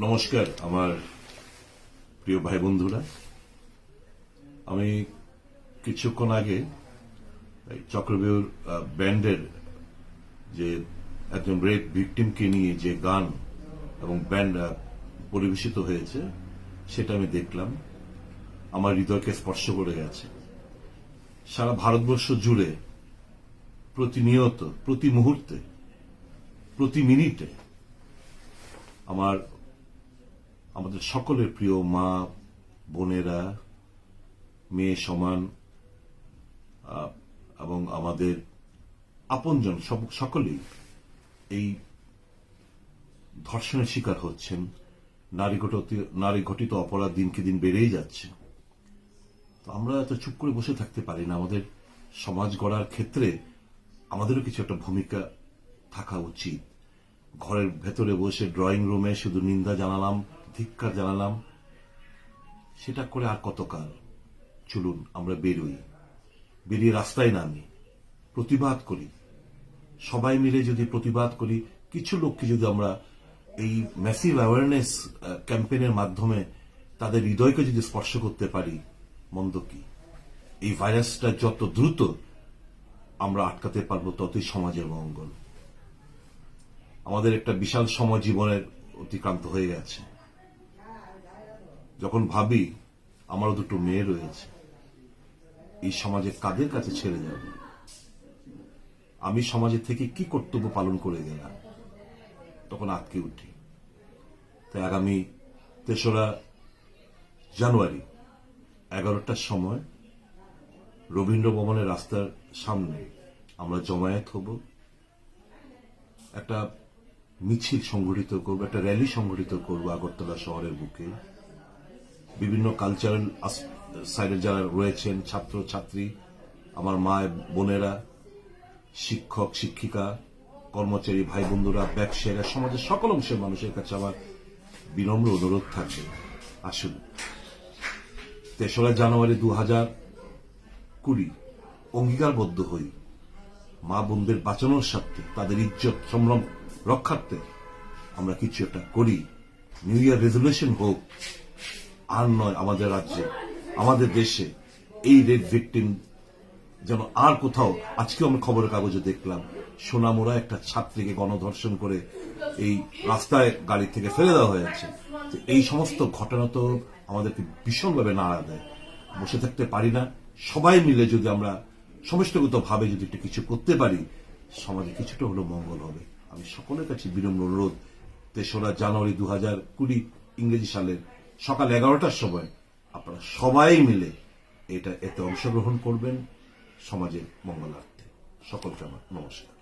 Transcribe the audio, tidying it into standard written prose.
নমস্কার আমার প্রিয় ভাই বন্ধুরা। আমি কিছুক্ষণ আগে চক্রবেউর ব্যান্ডের যে একজন রেপ ভিকটিমকে নিয়ে যে গান এবং ব্যান্ড পরিবেশিত হয়েছে সেটা আমি দেখলাম, আমার হৃদয়কে স্পর্শ করে গেছে। সারা ভারতবর্ষ জুড়ে প্রতিনিয়ত, প্রতি মুহূর্তে, প্রতি মিনিটে আমাদের সকলের প্রিয় মা বোনেরা, মেয়ে সমান এবং আমাদের আপনজন সকলেই এই ধর্ষণের শিকার হচ্ছেন। নারী ঘটিত অপরাধ দিনকে দিন বেড়েই যাচ্ছে। তো আমরা এত চুপ করে বসে থাকতে পারি না। আমাদের সমাজ গড়ার ক্ষেত্রে আমাদেরও কিছু একটা ভূমিকা থাকা উচিত। ঘরের ভেতরে বসে ড্রয়িং রুমে শুধু নিন্দা জানালাম, ধিক্কার জানালাম, সেটা করে আর কতকাল? চলুন আমরা বেরিয়ে রাস্তায় নামি, প্রতিবাদ করি। সবাই মিলে যদি প্রতিবাদ করি, কিছু লোককে যদি আমরা এই ম্যাসিভ অ্যাওয়ারনেস ক্যাম্পেইনের মাধ্যমে তাদের হৃদয়কে যদি স্পর্শ করতে পারি, মন্দ কি? এই ভাইরাসটা যত দ্রুত আমরা আটকাতে পারবো ততই সমাজের মঙ্গল। আমাদের একটা বিশাল সময় জীবনের অতিক্রান্ত হয়ে গেছে। যখন ভাবি আমারও দুটো মেয়ে রয়েছে, এই সমাজে কাদের কাছে ছেড়ে যাব? আমি সমাজে থেকে কি কর্তব্য পালন করে গেলাম, তখন আটকে উঠি। তাই আগামী ৩রা জানুয়ারি 11টার সময় রবীন্দ্র ভবনের রাস্তার সামনে আমরা জমায়েত হব, একটা মিছিল সংগঠিত করব, একটা র্যালি সংগঠিত করব আগরতলা শহরের বুকে। বিভিন্ন কালচারাল সাইডের যারা রয়েছেন, ছাত্র ছাত্রী, আমার মা বোনেরা, শিক্ষক শিক্ষিকা, কর্মচারী ভাই বন্ধুরা, ব্যবসায়ীরা, সমাজের সকল অংশের মানুষের কাছে আমার বিনম্র অনুরোধ থাকবে, আসুন ৩রা জানুয়ারি 2020 অঙ্গীকারবদ্ধ হই। মা বোনদের বাঁচানোর স্বার্থে, তাদের ইজ্জত সম্ভ্রম রক্ষার্থে আমরা কিছু একটা করি। নিউ ইয়ার রেজলিউশন হোক, আর নয় আমাদের রাজ্যে, আমাদের দেশে এই রেপ ভিকটিম যেন আর কোথাও। আজকেও আমরা খবরের কাগজে দেখলাম সোনামুড়া একটা ছাত্রীকে গণধর্ষণ করে এই রাস্তায় গাড়ি থেকে ফেলে দেওয়া হয়েছে। এই সমস্ত ঘটনা তো আমাদেরকে ভীষণভাবে নাড়া দেয়। বসে থাকতে পারি না। সবাই মিলে যদি আমরা সমষ্টিগতভাবে যদি একটু কিছু করতে পারি, সমাজে কিছুটা হলেও মঙ্গল হবে। আমি সকলের কাছে বিনম্র অনুরোধ, ৩রা জানুয়ারি 2020 ইংরেজি সালের সকাল 11টার সময় আপনারা সবাই মিলে এতে অংশগ্রহণ করবেন সমাজের মঙ্গলার্থে। সকলকে আমার নমস্কার।